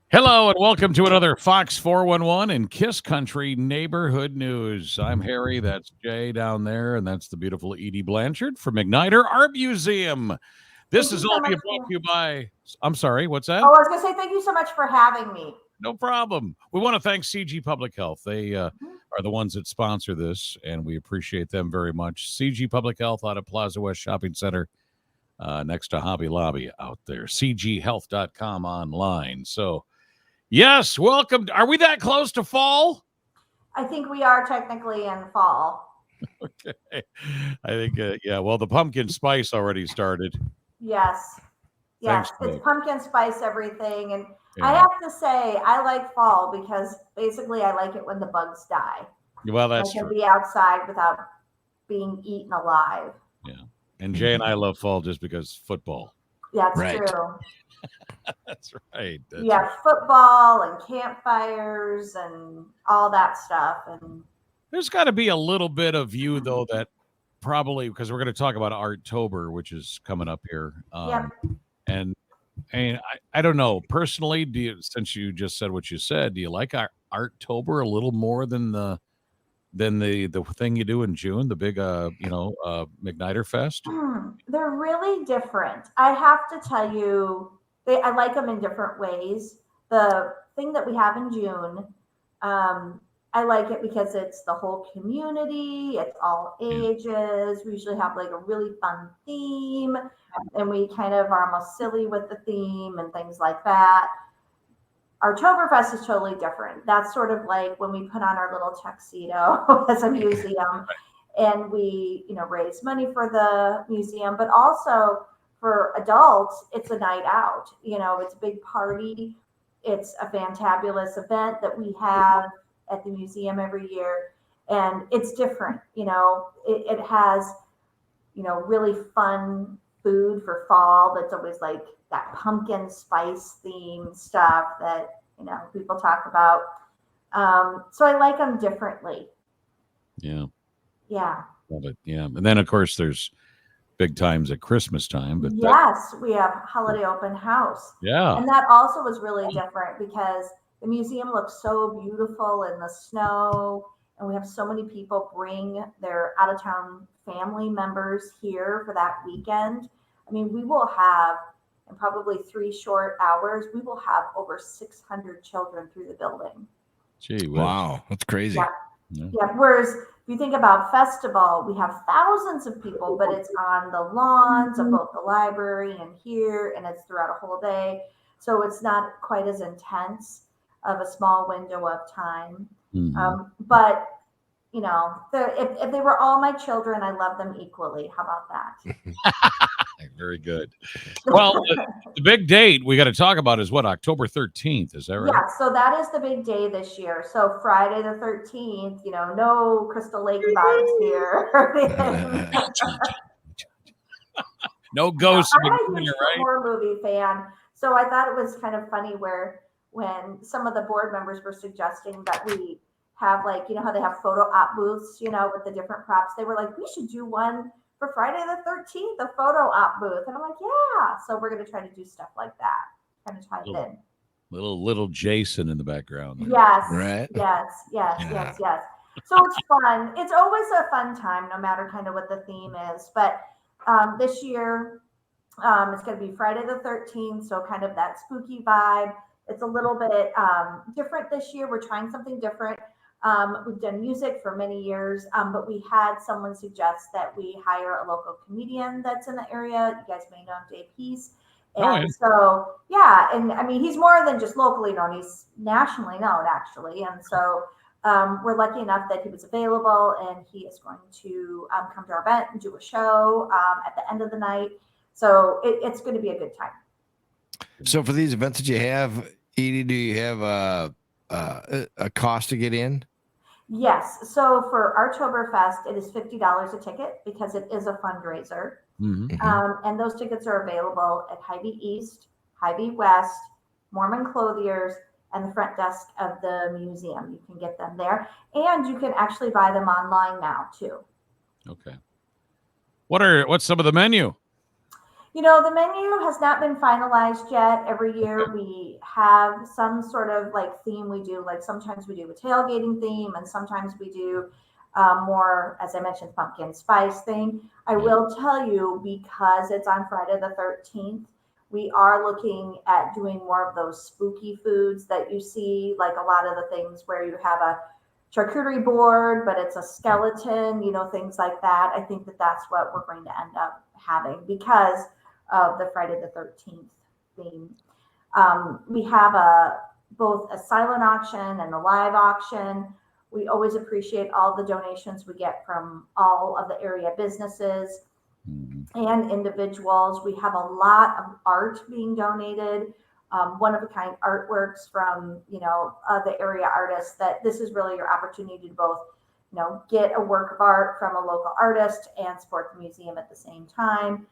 Hello and welcome to another Fox 411 and Kiss Country Neighborhood News. I'm Harry, that's Jay down there, and that's the beautiful Edie Blanchard from McNider Art Museum. This Thank you is so all much being brought to you by, I'm sorry, what's that? I was going to say thank you so much for having me. No problem. We want to thank CG Public Health. They are the ones that sponsor this, and we appreciate them very much. CG Public Health out of Plaza West Shopping Center next to Hobby Lobby out there. cghealth.com online. So, yes, welcome. Are we that close to fall? I think we are technically in fall. Okay. I think, yeah, well, the pumpkin spice already started. Yes. Yes. Thanks, It's pumpkin spice everything. And yeah. I have to say, I like fall because basically I like it when the bugs die. Well, that's I can true. be outside without being eaten alive. Yeah. And Jay and I love fall just because football. That's Right. true. That's right. That's Yeah, right. football and campfires and all that stuff. And There's got to be a little bit of you, though, that probably, because we're going to talk about Artober, which is coming up here. Yep. And I don't know, personally, since you just said what you said, do you like Artober a little more than the thing you do in June, the big McNider Fest? They're really different. I have to tell you, I like them in different ways. The thing that we have in June, I like it because it's the whole community, it's all ages. We usually have like a really fun theme, and we kind of are almost silly with the theme and things like that. Artoberfest is totally different. That's sort of like when we put on our little tuxedo as a museum and we, raise money for the museum, but also for adults, it's a night out. It's a big party. It's a fantabulous event that we have at the museum every year. And it's different. It has, really fun food for fall that's always like that pumpkin spice theme stuff that people talk about. So I like them differently. Yeah. Love it. Yeah. And then of course there's big times at Christmas time, but yes, we have holiday open house. Yeah. And that also was really different because the museum looks so beautiful in the snow, and we have so many people bring their out of town family members here for that weekend. I mean, we will have, in probably 3 short hours, we will have over 600 children through the building. Gee, wow, that's crazy. Yeah. Whereas if you think about festival, we have thousands of people, but it's on the lawns of both the library and here, and it's throughout a whole day. So it's not quite as intense of a small window of time. But if they were all my children, I love them equally. How about that? Very good. Well, the big date we got to talk about is what, October 13th. Is that right? Yeah, so that is the big day this year. So Friday the 13th, no Crystal Lake vibes here. No ghosts. I'm a huge horror movie fan. So I thought it was kind of funny when some of the board members were suggesting that we have how they have photo op booths, with the different props. They were like, we should do one for Friday the 13th, a photo op booth. And I'm like, yeah. So we're going to try to do stuff like that. Kind of tie it in. Little Jason in the background. Yes. Right. Yes. So it's fun. It's always a fun time, no matter kind of what the theme is. But this year, it's going to be Friday the 13th. So kind of that spooky vibe. It's a little bit different this year. We're trying something different. We've done music for many years, but we had someone suggest that we hire a local comedian that's in the area. You guys may know him, Dave Peace. And so, and I mean, he's more than just locally known. He's nationally known, actually. And so we're lucky enough that he was available, and he is going to come to our event and do a show at the end of the night. So it's going to be a good time. So for these events that you have, Edie, do you have a cost to get in? Yes. So for Artoberfest, it is $50 a ticket because it is a fundraiser. And those tickets are available at Hy-Vee East, Hy-Vee West, Mormon Clothiers, and the front desk of the museum. You can get them there, and you can actually buy them online now too. Okay. What's some of the menu? The menu has not been finalized yet. Every year we have some sort of like theme we do. Like sometimes we do a tailgating theme, and sometimes we do more, as I mentioned, pumpkin spice thing. I will tell you, because it's on Friday the 13th, we are looking at doing more of those spooky foods that you see, like a lot of the things where you have a charcuterie board, but it's a skeleton, things like that. I think that that's what we're going to end up having because of the Friday the 13th theme. We have both a silent auction and a live auction. We always appreciate all the donations we get from all of the area businesses and individuals. We have a lot of art being donated, one-of-a-kind artworks from, the area artists. That this is really your opportunity to both, get a work of art from a local artist and support the museum at the same time.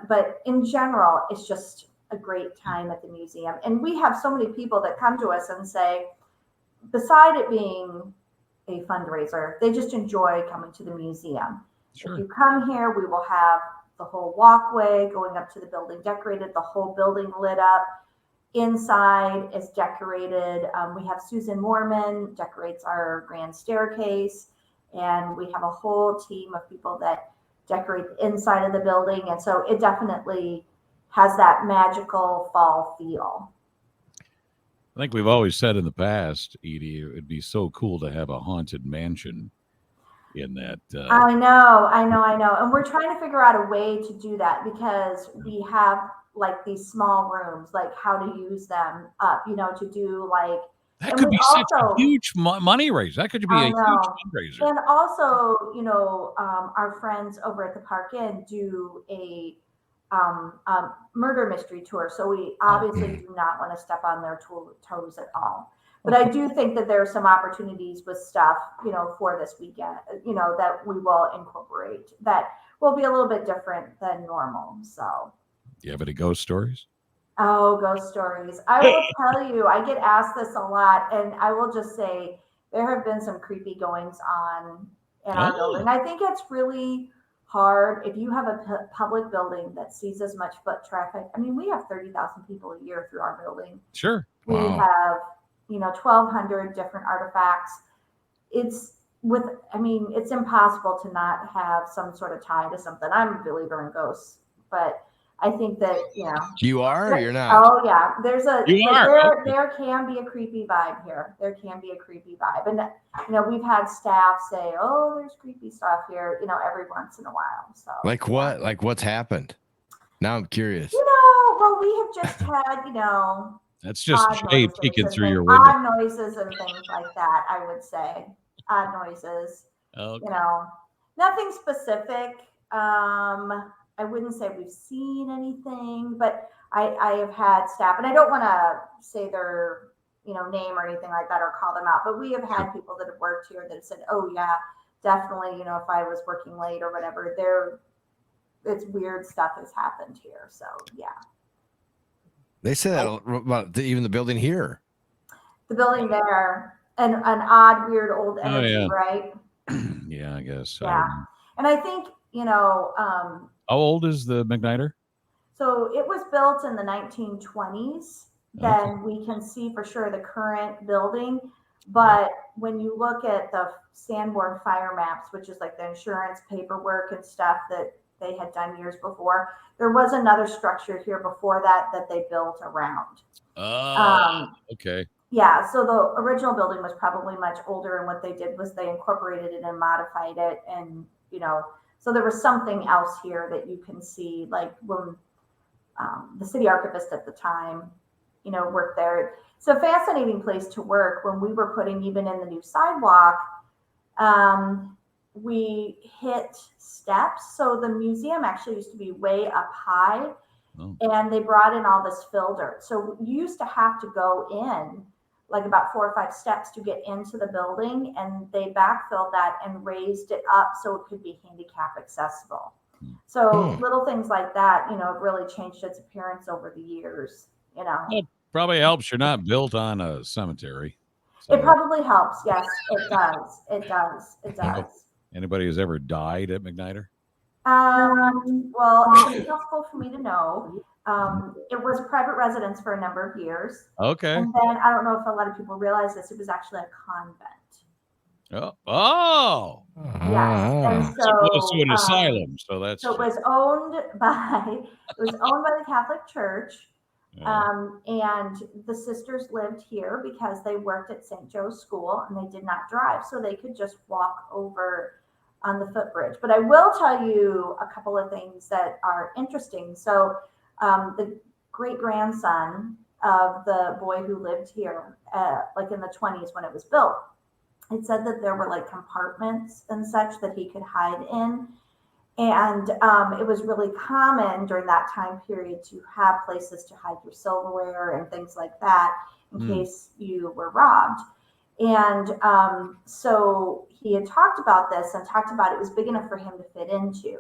But in general, it's just a great time at the museum. And we have so many people that come to us and say, beside it being a fundraiser, they just enjoy coming to the museum. Sure. If you come here, we will have the whole walkway going up to the building decorated, the whole building lit up. Inside is decorated. We have Susan Moorman decorates our grand staircase, and we have a whole team of people that decorate the inside of the building. And so it definitely has that magical fall feel. I think we've always said in the past, Edie, it'd be so cool to have a haunted mansion in that. I know. And we're trying to figure out a way to do that because we have like these small rooms, like how to use them up, to do like. That could be such a huge money raise. That could be a huge fundraiser. And also, our friends over at the Park Inn do a murder mystery tour. So we obviously do not want to step on their toes at all. But I do think that there are some opportunities with stuff, for this weekend, that we will incorporate that will be a little bit different than normal. So. Do you have any ghost stories? Oh, ghost stories. I will tell you, I get asked this a lot, and I will just say there have been some creepy goings on in our building. I think it's really hard if you have a public building that sees as much foot traffic. I mean, we have 30,000 people a year through our building. Sure. We have, 1,200 different artifacts. It's impossible to not have some sort of tie to something. I'm a believer in ghosts, but I think that, You are or you're not? Oh, yeah. There can be a creepy vibe here. There can be a creepy vibe. And, we've had staff say, oh, there's creepy stuff here, every once in a while. So. Like what? Like what's happened? Now I'm curious. Well, we have just had, That's just shade peeking through your window. Odd noises and things like that, I would say. Odd noises. Okay. Nothing specific. I wouldn't say we've seen anything, but I have had staff, and I don't want to say their, name or anything like that or call them out, but we have had people that have worked here that have said, oh yeah, definitely, if I was working late or whatever, it's weird stuff has happened here. So yeah. They say that about even the building here. The building there, and an odd, weird old energy, right? Yeah, I guess. Yeah. And I think, how old is the McNider? So it was built in the 1920s. Then we can see for sure the current building. But when you look at the Sanborn fire maps, which is like the insurance paperwork and stuff that they had done years before, there was another structure here before that they built around. Okay. Yeah, so the original building was probably much older, and what they did was they incorporated it and modified it, and so there was something else here that you can see, like when the city archivist at the time, worked there. It's a fascinating place to work. When we were putting even in the new sidewalk, we hit steps. So the museum actually used to be way up high, and they brought in all this fill dirt. So you used to have to go in like about 4 or 5 steps to get into the building, and they backfilled that and raised it up so it could be handicap accessible. So little things like that, have really changed its appearance over the years. It probably helps you're not built on a cemetery. So. It probably helps. Yes, it does. It does. Anybody who's ever died at McNider? Well, it's impossible for me to know. It was a private residence for a number of years. Okay. And then I don't know if a lot of people realize this, it was actually a convent. Oh. Yes. And So so, an asylum. So that's so it was owned by the Catholic Church. yeah. And the sisters lived here because they worked at St. Joe's School and they did not drive, so they could just walk over on the footbridge. But I will tell you a couple of things that are interesting. So, the great grandson of the boy who lived here, like in the 20s when it was built, it said that there were like compartments and such that he could hide in. And it was really common during that time period to have places to hide your silverware and things like that in case you were robbed. And so he had talked about this and talked about it was big enough for him to fit into.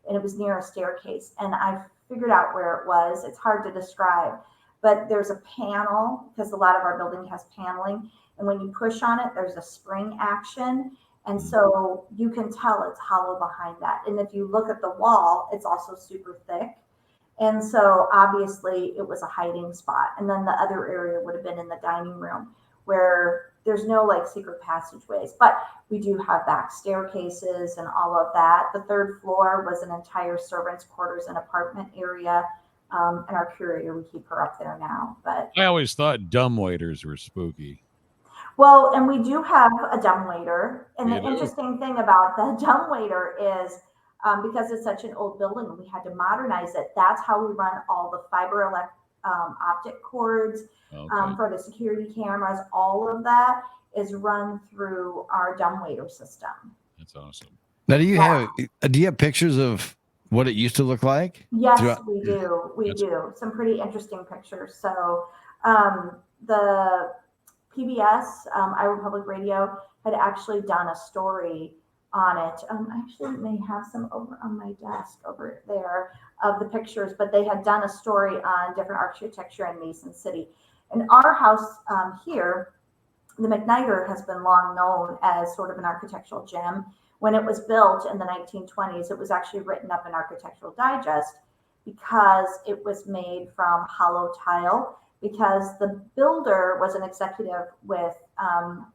And it was near a staircase. And I figured out where it was. It's hard to describe, but there's a panel because a lot of our building has paneling. And when you push on it, there's a spring action. And so you can tell it's hollow behind that. And if you look at the wall, it's also super thick. And so obviously it was a hiding spot. And then the other area would have been in the dining room where there's no like secret passageways, but we do have back staircases and all of that. The third floor was an entire servants' quarters and apartment area. And our curator, we keep her up there now. But I always thought dumbwaiters were spooky. well, and we do have a dumbwaiter. And You the do? interesting thing about the dumbwaiter is because it's such an old building and we had to modernize it, that's how we run all the fiber optic cords for the security cameras. All of that is run through our dumbwaiter system. That's awesome. Now, do you have pictures of what it used to look like? Yes, we do. We do some pretty interesting pictures. So the PBS, Iowa Public Radio, had actually done a story on it. I actually may have some over on my desk over there of the pictures, but they had done a story on different architecture in Mason City. And our house here, the McNider, has been long known as sort of an architectural gem. When it was built in the 1920s, it was actually written up in Architectural Digest because it was made from hollow tile, because the builder was an executive with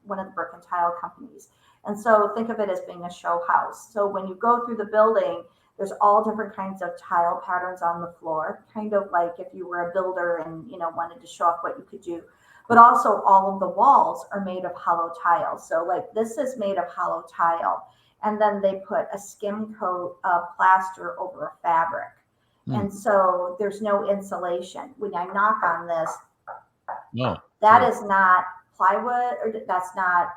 one of the brick and tile companies. And so think of it as being a show house. So when you go through the building, there's all different kinds of tile patterns on the floor, kind of like if you were a builder and wanted to show off what you could do. But also all of the walls are made of hollow tile. So like this is made of hollow tile. And then they put a skim coat of plaster over a fabric. And so there's no insulation. When I knock on this, that is not plywood, or that's not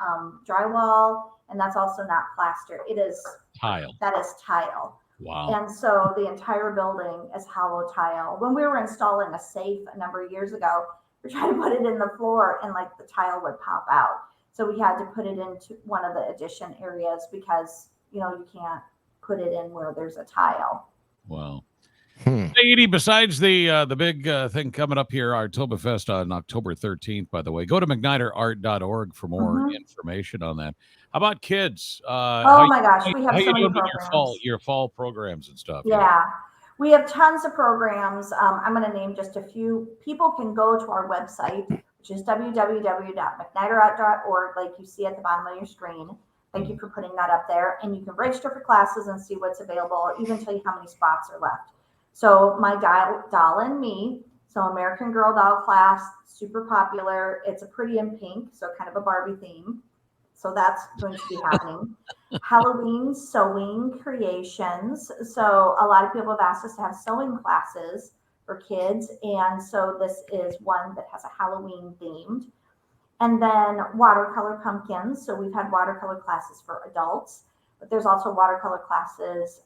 drywall, and that's also not plaster. It is tile. That is tile. Wow. And so the entire building is hollow tile. When we were installing a safe a number of years ago, we tried to put it in the floor and like the tile would pop out. So we had to put it into one of the addition areas because, you can't put it in where there's a tile. Wow. Hey, Edie, besides the big thing coming up here, Artoberfest on October 13th, by the way, go to McNiderArt.org for more information on that. How about kids? Oh my gosh, we have so many programs. Your fall programs and stuff. Yeah. We have tons of programs. I'm going to name just a few. People can go to our website, which is www.mcniderart.org, like you see at the bottom of your screen. Thank you for putting that up there. And you can register for classes and see what's available, or even tell you how many spots are left. So my doll and me, so American Girl doll class, super popular. It's a pretty in pink, so kind of a Barbie theme. So that's going to be happening. Halloween sewing creations. So a lot of people have asked us to have sewing classes for kids. And so this is one that has a Halloween themed. And then watercolor pumpkins. So we've had watercolor classes for adults, but there's also watercolor classes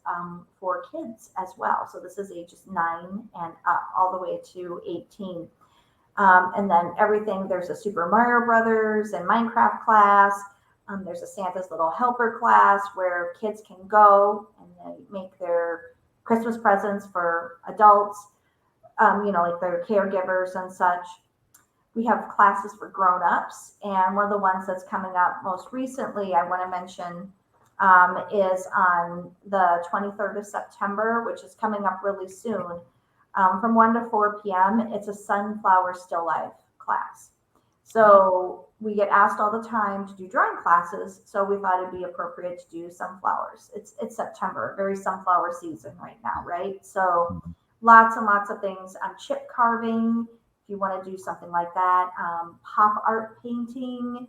for kids as well. So this is ages 9 and up, all the way to 18. And then everything, there's a Super Mario Brothers and Minecraft class. There's a Santa's Little Helper class where kids can go and they make their Christmas presents for adults, like their caregivers and such. We have classes for grown-ups, and one of the ones that's coming up most recently, I want to mention is on the 23rd of September, which is coming up really soon. From 1 to 4 p.m. It's a sunflower still life class. So we get asked all the time to do drawing classes. So we thought it'd be appropriate to do sunflowers. It's September, very sunflower season right now, right? So lots and lots of things on chip carving, if you want to do something like that, pop art painting.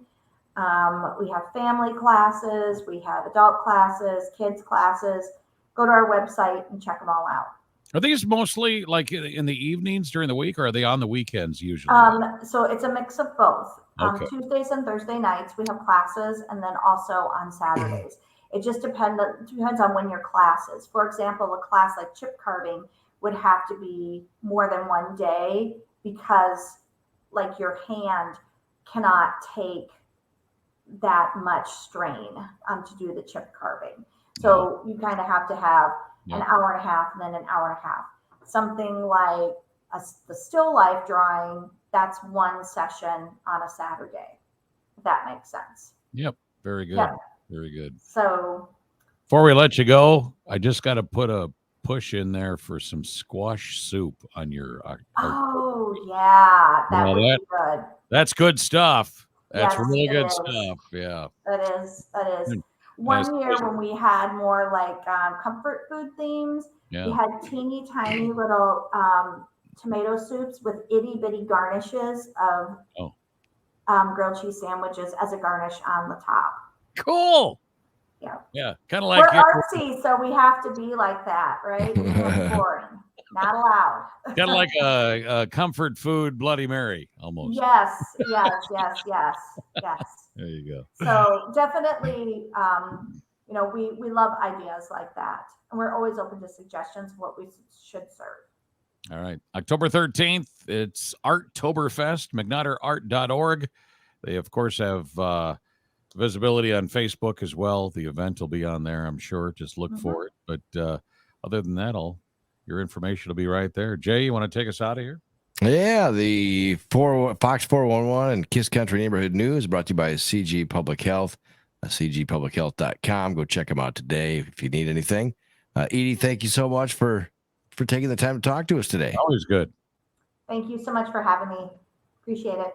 We have family classes, we have adult classes, kids classes. Go to our website and check them all out. Are these mostly like in the evenings during the week, or are they on the weekends usually? So it's a mix of both. Okay. Tuesdays and Thursday nights we have classes, and then also on Saturdays. It just depends on when your class is. For example, a class like chip carving would have to be more than one day because, like, your hand cannot take that much strain to do the chip carving. So you kind of have to have an hour and a half and then an hour and a half. Something like the still life drawing, that's one session on a Saturday, if that makes sense. Yep. Very good. Yeah. Very good. So before we let you go, I just got to put a push in there for some squash soup on your. Oh yeah, that would be good. That's good stuff. That's Yes, really good is. stuff. Yeah. That is. Mm. One year when we had more like comfort food themes, we had teeny tiny little tomato soups with itty bitty garnishes of grilled cheese sandwiches as a garnish on the top. Cool. Yeah. Yeah. Kind of like we're artsy, so we have to be like that, right? We can't be boring. Not allowed. Kind of like a comfort food Bloody Mary, almost. Yes. There you go. So definitely, we love ideas like that, and we're always open to suggestions of what we should serve. All right. October 13th, it's Artoberfest, McNiderArt.org. They, of course, have visibility on Facebook as well. The event will be on there, I'm sure. Just look for it. But other than that, your information will be right there. Jay, you want to take us out of here? Yeah, the Fox 411 and Kiss Country Neighborhood News brought to you by CG Public Health, cgpublichealth.com. Go check them out today if you need anything. Edie, thank you so much for taking the time to talk to us today. Always good. Thank you so much for having me. Appreciate it.